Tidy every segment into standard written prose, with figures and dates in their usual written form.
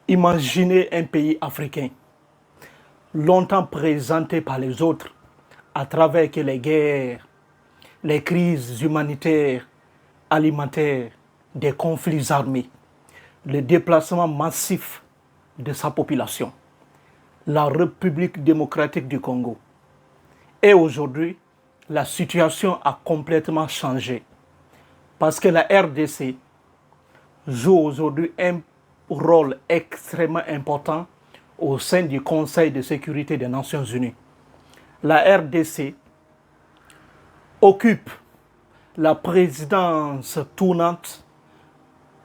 Imaginez un pays africain, longtemps présenté par les autres, à travers que les guerres, les crises humanitaires, alimentaires, des conflits armés, le déplacement massif de sa population, la République démocratique du Congo. Et aujourd'hui, la situation a complètement changé parce que la RDC joue aujourd'hui un rôle extrêmement important au sein du Conseil de sécurité des Nations Unies. La RDC occupe la présidence tournante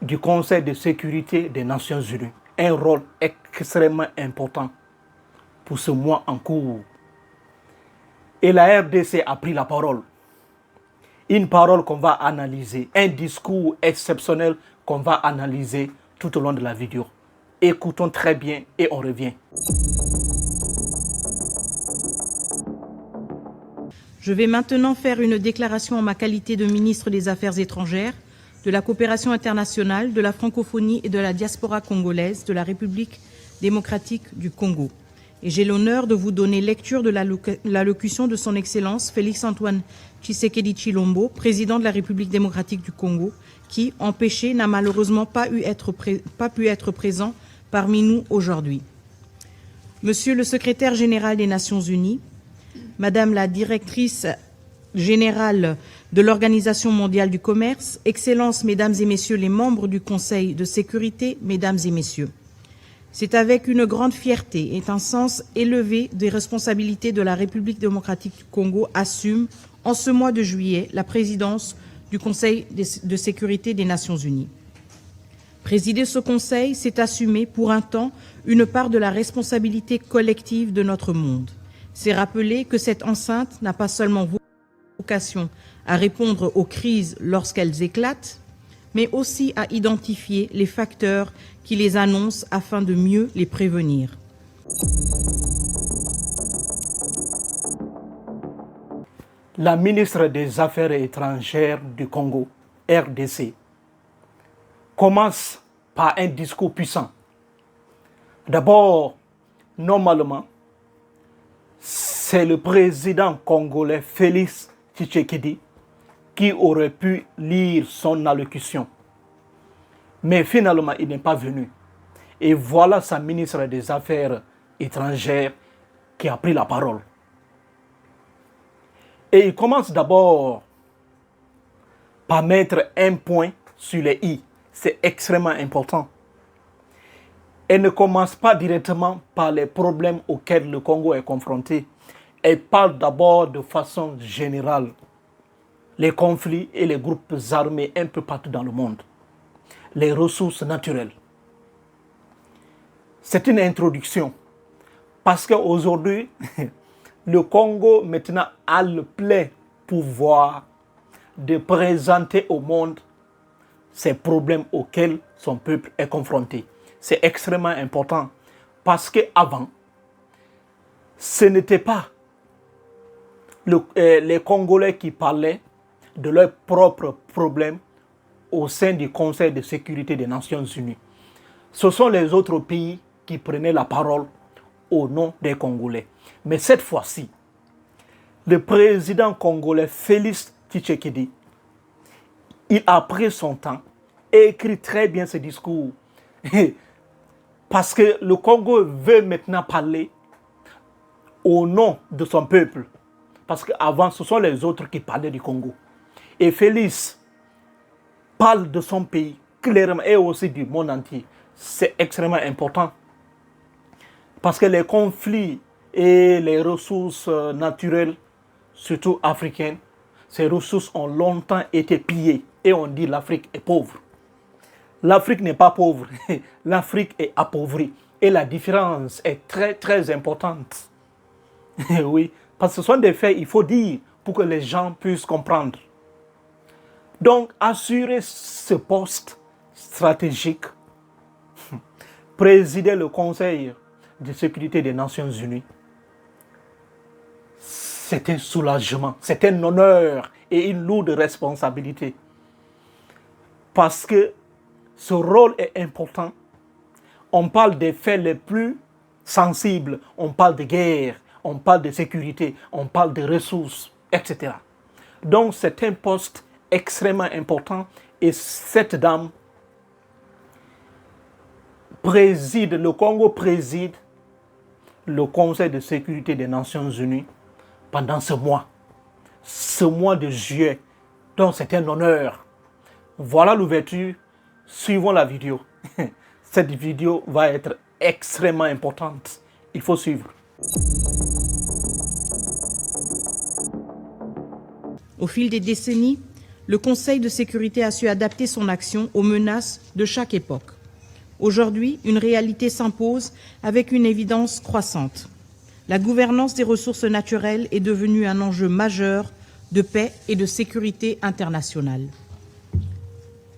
du Conseil de sécurité des Nations Unies. Un rôle extrêmement important pour ce mois en cours. Et la RDC a pris la parole. Une parole qu'on va analyser, un discours exceptionnel qu'on va analyser tout au long de la vidéo. Écoutons très bien et on revient. Je vais maintenant faire une déclaration en ma qualité de ministre des Affaires étrangères, de la coopération internationale, de la francophonie et de la diaspora congolaise de la République démocratique du Congo. Et j'ai l'honneur de vous donner lecture de l'allocution de son Excellence Félix-Antoine Tshisekedi Tshilombo, président de la République démocratique du Congo, qui, empêché, n'a malheureusement pas pu être présent parmi nous aujourd'hui. Monsieur le secrétaire général des Nations Unies, Madame la directrice générale de l'Organisation mondiale du commerce, Excellences, Mesdames et Messieurs les membres du Conseil de sécurité, Mesdames et Messieurs, c'est avec une grande fierté et un sens élevé des responsabilités de la République démocratique du Congo assume, en ce mois de juillet, la présidence du Conseil de sécurité des Nations Unies. Présider ce Conseil, c'est assumer pour un temps une part de la responsabilité collective de notre monde. C'est rappeler que cette enceinte n'a pas seulement vocation à répondre aux crises lorsqu'elles éclatent, mais aussi à identifier les facteurs qui les annoncent afin de mieux les prévenir. La ministre des Affaires étrangères du Congo, RDC, commence par un discours puissant. D'abord, normalement, c'est le président congolais Félix Tshisekedi qui aurait pu lire son allocution. Mais finalement, il n'est pas venu. Et voilà sa ministre des Affaires étrangères qui a pris la parole. Et il commence d'abord par mettre un point sur les i. C'est extrêmement important. Elle ne commence pas directement par les problèmes auxquels le Congo est confronté. Elle parle d'abord de façon générale les conflits et les groupes armés un peu partout dans le monde, les ressources naturelles. C'est une introduction parce qu'aujourd'hui, le Congo maintenant a le plein pouvoir de présenter au monde ces problèmes auxquels son peuple est confronté. C'est extrêmement important parce qu'avant, ce n'était pas les Congolais qui parlaient de leurs propres problèmes au sein du Conseil de sécurité des Nations Unies. Ce sont les autres pays qui prenaient la parole au nom des Congolais. Mais cette fois-ci, le président congolais Félix Tshisekedi, il a pris son temps et écrit très bien ce discours. Parce que le Congo veut maintenant parler au nom de son peuple. Parce qu'avant, ce sont les autres qui parlaient du Congo. Et Félix parle de son pays clairement et aussi du monde entier. C'est extrêmement important. Parce que les conflits et les ressources naturelles, surtout africaines, ces ressources ont longtemps été pillées. Et on dit l'Afrique est pauvre. L'Afrique n'est pas pauvre. L'Afrique est appauvrie. Et la différence est très, très importante. Oui, parce que ce sont des faits, il faut dire, pour que les gens puissent comprendre. Donc, assurer ce poste stratégique, présider le Conseil de sécurité des Nations Unies, c'est un soulagement, c'est un honneur et une lourde responsabilité. Parce que ce rôle est important on parle des faits les plus sensibles, on parle de guerre, on parle de sécurité, on parle de ressources, etc. Donc c'est un poste extrêmement important et cette dame préside, le Congo préside le Conseil de sécurité des Nations Unies pendant ce mois de juillet. Donc c'est un honneur. Voilà l'ouverture. Suivons la vidéo. Cette vidéo va être extrêmement importante. Il faut suivre. Au fil des décennies, le Conseil de sécurité a su adapter son action aux menaces de chaque époque. Aujourd'hui, une réalité s'impose avec une évidence croissante. La gouvernance des ressources naturelles est devenue un enjeu majeur de paix et de sécurité internationale.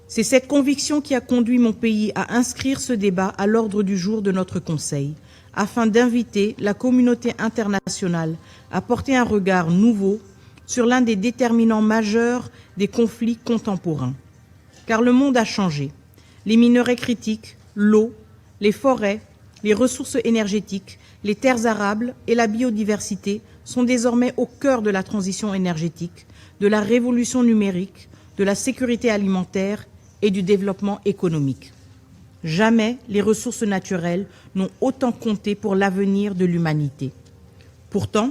C'est cette conviction qui a conduit mon pays à inscrire ce débat à l'ordre du jour de notre Conseil, afin d'inviter la communauté internationale à porter un regard nouveau sur l'un des déterminants majeurs des conflits contemporains. Car le monde a changé. Les minerais critiques, l'eau, les forêts, les ressources énergétiques, les terres arables et la biodiversité sont désormais au cœur de la transition énergétique, de la révolution numérique, de la sécurité alimentaire et du développement économique. Jamais les ressources naturelles n'ont autant compté pour l'avenir de l'humanité. Pourtant,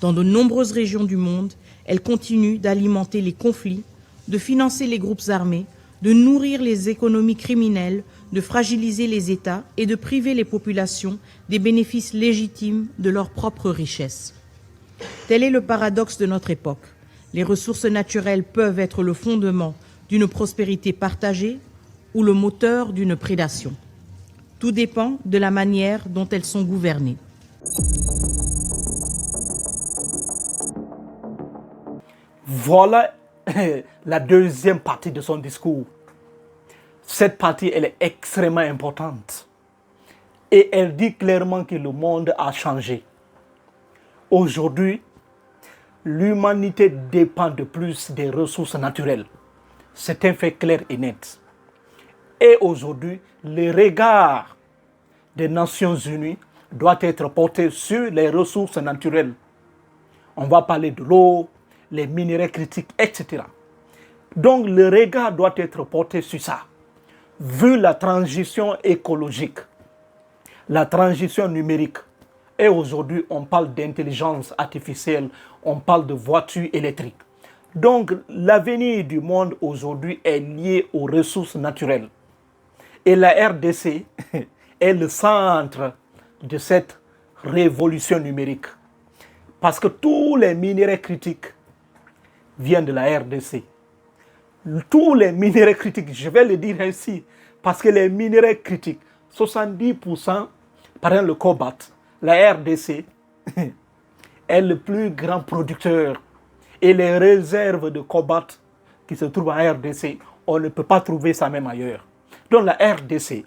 dans de nombreuses régions du monde, elles continuent d'alimenter les conflits, de financer les groupes armés, de nourrir les économies criminelles, de fragiliser les États et de priver les populations des bénéfices légitimes de leurs propres richesses. Tel est le paradoxe de notre époque. Les ressources naturelles peuvent être le fondement d'une prospérité partagée ou le moteur d'une prédation. Tout dépend de la manière dont elles sont gouvernées. Voilà la deuxième partie de son discours. Cette partie, elle est extrêmement importante. Et elle dit clairement que le monde a changé. Aujourd'hui, l'humanité dépend de plus des ressources naturelles. C'est un fait clair et net. Et aujourd'hui, le regard des Nations Unies doit être porté sur les ressources naturelles. On va parler de l'eau, les minéraux critiques, etc. Donc le regard doit être porté sur ça. Vu la transition écologique, la transition numérique, et aujourd'hui on parle d'intelligence artificielle, on parle de voitures électriques. Donc l'avenir du monde aujourd'hui est lié aux ressources naturelles. Et la RDC est le centre de cette révolution numérique. Parce que tous les minéraux critiques viennent de la RDC. Tous les minéraux critiques, je vais le dire ainsi, parce que les minéraux critiques, 70%, par exemple le cobalt, la RDC est le plus grand producteur. Et les réserves de cobalt qui se trouvent en RDC, on ne peut pas trouver ça même ailleurs. Donc la RDC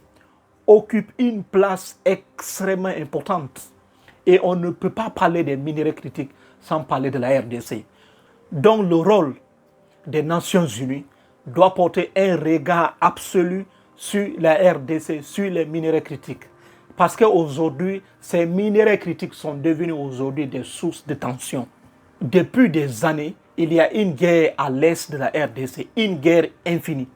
occupe une place extrêmement importante. Et on ne peut pas parler des minéraux critiques sans parler de la RDC. Donc le rôle des Nations Unies doit porter un regard absolu sur la RDC, sur les minéraux critiques. Parce qu'aujourd'hui, ces minéraux critiques sont devenus aujourd'hui des sources de tension. Depuis des années, il y a une guerre à l'est de la RDC, une guerre infinie,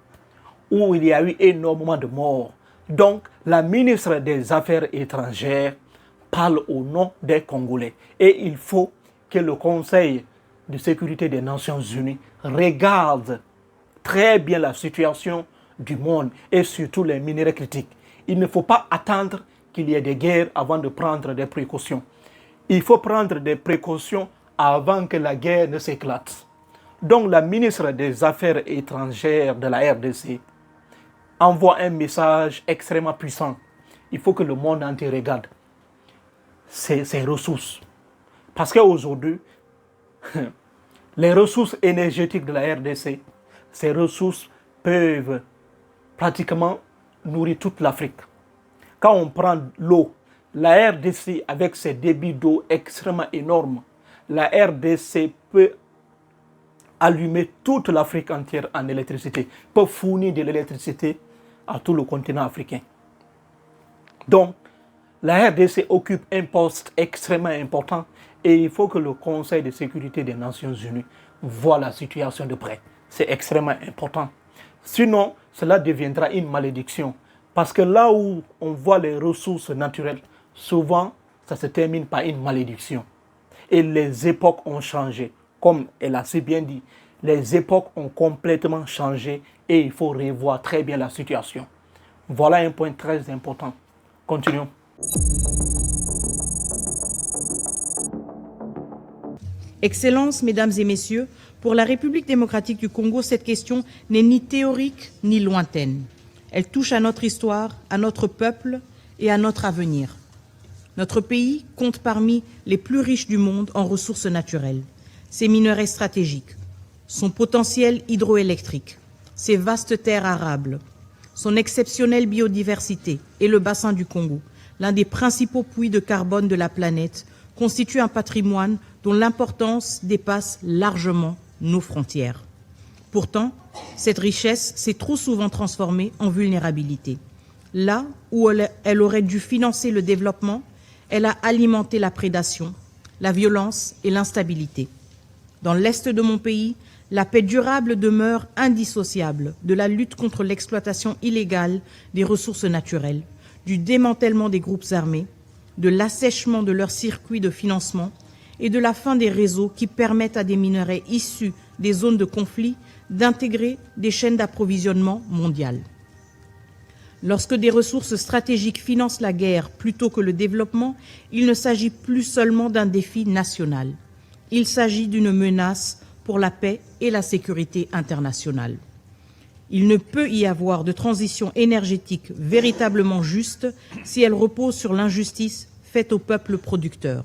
où il y a eu énormément de morts. Donc, la ministre des Affaires étrangères parle au nom des Congolais. Et il faut que le Conseil de sécurité des Nations Unies regarde très bien la situation du monde et surtout les minéraux critiques. Il ne faut pas attendre qu'il y ait des guerres avant de prendre des précautions. Il faut prendre des précautions avant que la guerre ne s'éclate. Donc la ministre des Affaires étrangères de la RDC envoie un message extrêmement puissant. Il faut que le monde entier regarde ces ressources. Parce qu'aujourd'hui, les ressources énergétiques de la RDC, ces ressources peuvent pratiquement nourrir toute l'Afrique. Quand on prend l'eau, la RDC avec ses débits d'eau extrêmement énormes, la RDC peut allumer toute l'Afrique entière en électricité, peut fournir de l'électricité à tout le continent africain. Donc, la RDC occupe un poste extrêmement important et il faut que le Conseil de sécurité des Nations Unies voit la situation de près. C'est extrêmement important. Sinon, cela deviendra une malédiction. Parce que là où on voit les ressources naturelles, souvent, ça se termine par une malédiction. Et les époques ont changé. Comme elle a si bien dit, les époques ont complètement changé et il faut revoir très bien la situation. Voilà un point très important. Continuons. Excellences, Mesdames et Messieurs, pour la République démocratique du Congo, cette question n'est ni théorique ni lointaine. Elle touche à notre histoire, à notre peuple et à notre avenir. Notre pays compte parmi les plus riches du monde en ressources naturelles. Ses minerais stratégiques, son potentiel hydroélectrique, ses vastes terres arables, son exceptionnelle biodiversité et le bassin du Congo, l'un des principaux puits de carbone de la planète, constitue un patrimoine dont l'importance dépasse largement nos frontières. Pourtant, cette richesse s'est trop souvent transformée en vulnérabilité. Là où elle aurait dû financer le développement, elle a alimenté la prédation, la violence et l'instabilité. Dans l'est de mon pays, la paix durable demeure indissociable de la lutte contre l'exploitation illégale des ressources naturelles, du démantèlement des groupes armés, de l'assèchement de leurs circuits de financement et de la fin des réseaux qui permettent à des minerais issus des zones de conflit d'intégrer des chaînes d'approvisionnement mondiales. Lorsque des ressources stratégiques financent la guerre plutôt que le développement, il ne s'agit plus seulement d'un défi national. Il s'agit d'une menace pour la paix et la sécurité internationale. Il ne peut y avoir de transition énergétique véritablement juste si elle repose sur l'injustice faite au peuple producteur.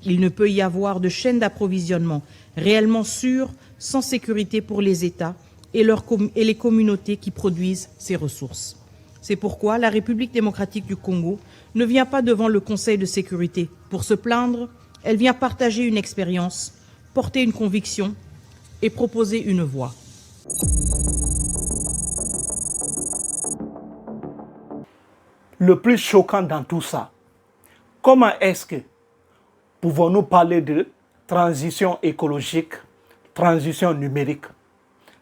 Il ne peut y avoir de chaîne d'approvisionnement réellement sûre sans sécurité pour les États et les communautés qui produisent ces ressources. C'est pourquoi la République démocratique du Congo ne vient pas devant le Conseil de sécurité pour se plaindre, elle vient partager une expérience, porter une conviction et proposer une voie. Le plus choquant dans tout ça, comment est-ce que pouvons-nous parler de transition écologique, transition numérique,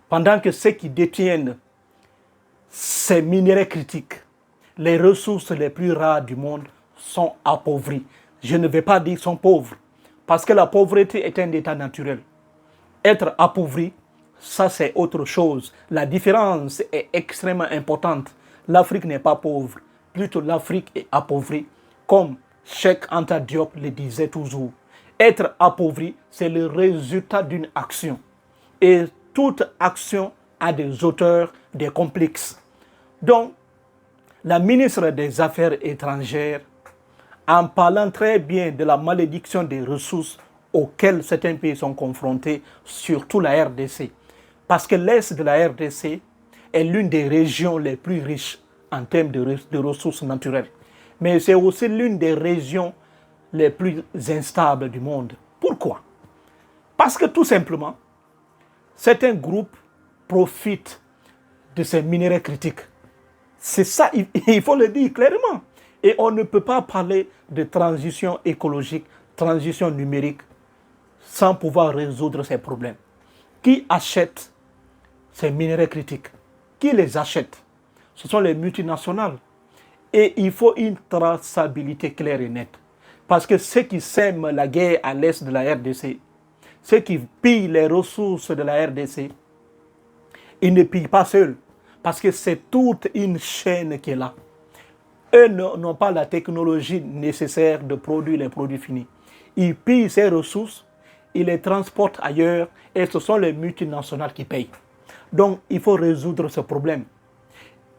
pendant que ceux qui détiennent ces minerais critiques, les ressources les plus rares du monde, sont appauvris. Je ne vais pas dire sont pauvres, parce que la pauvreté est un état naturel. Être appauvri, ça c'est autre chose. La différence est extrêmement importante. L'Afrique n'est pas pauvre, plutôt l'Afrique est appauvrie, comme Cheikh Anta Diop le disait toujours. Être appauvri, c'est le résultat d'une action. Et toute action a des auteurs, des complexes. Donc, la ministre des Affaires étrangères, en parlant très bien de la malédiction des ressources auxquelles certains pays sont confrontés, surtout la RDC, parce que l'Est de la RDC est l'une des régions les plus riches en termes de ressources naturelles. Mais c'est aussi l'une des régions les plus instables du monde. Pourquoi? Parce que tout simplement, certains groupes profitent de ces minerais critiques. C'est ça, il faut le dire clairement. Et on ne peut pas parler de transition écologique, transition numérique, sans pouvoir résoudre ces problèmes. Qui achète ces minerais critiques? Qui les achète? Ce sont les multinationales. Et il faut une traçabilité claire et nette. Parce que ceux qui sèment la guerre à l'est de la RDC, ceux qui pillent les ressources de la RDC, ils ne pillent pas seuls. Parce que c'est toute une chaîne qui est là. Eux n'ont pas la technologie nécessaire de produire les produits finis. Ils pillent ces ressources, ils les transportent ailleurs et ce sont les multinationales qui payent. Donc il faut résoudre ce problème.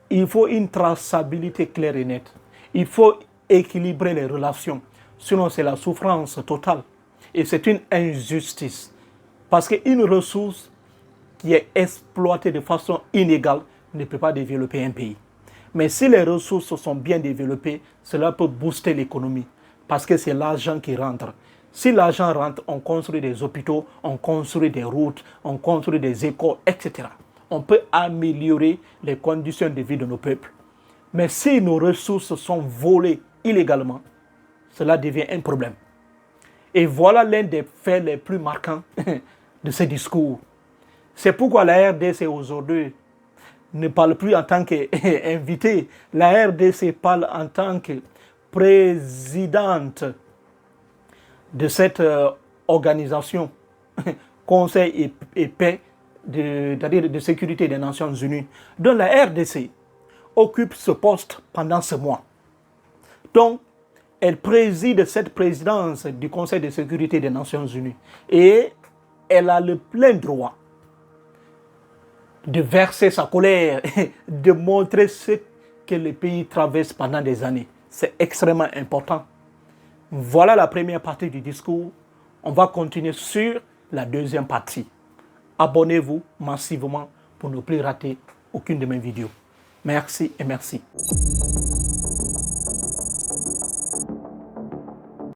Il faut une traçabilité claire et nette. Il faut équilibrer les relations. Sinon, c'est la souffrance totale. Et c'est une injustice. Parce qu'une ressource qui est exploitée de façon inégale ne peut pas développer un pays. Mais si les ressources sont bien développées, cela peut booster l'économie. Parce que c'est l'argent qui rentre. Si l'argent rentre, on construit des hôpitaux, on construit des routes, on construit des écoles, etc. On peut améliorer les conditions de vie de nos peuples. Mais si nos ressources sont volées illégalement, cela devient un problème. Et voilà l'un des faits les plus marquants de ce discours. C'est pourquoi la RDC aujourd'hui ne parle plus en tant qu'invité. La RDC parle en tant que présidente de cette organisation, Conseil et paix de sécurité des Nations Unies, dont la RDC occupe ce poste pendant ce mois. Donc, elle préside cette présidence du Conseil de sécurité des Nations Unies et elle a le plein droit de verser sa colère, de montrer ce que le pays traverse pendant des années. C'est extrêmement important. Voilà la première partie du discours. On va continuer sur la deuxième partie. Abonnez-vous massivement pour ne plus rater aucune de mes vidéos. Merci et merci.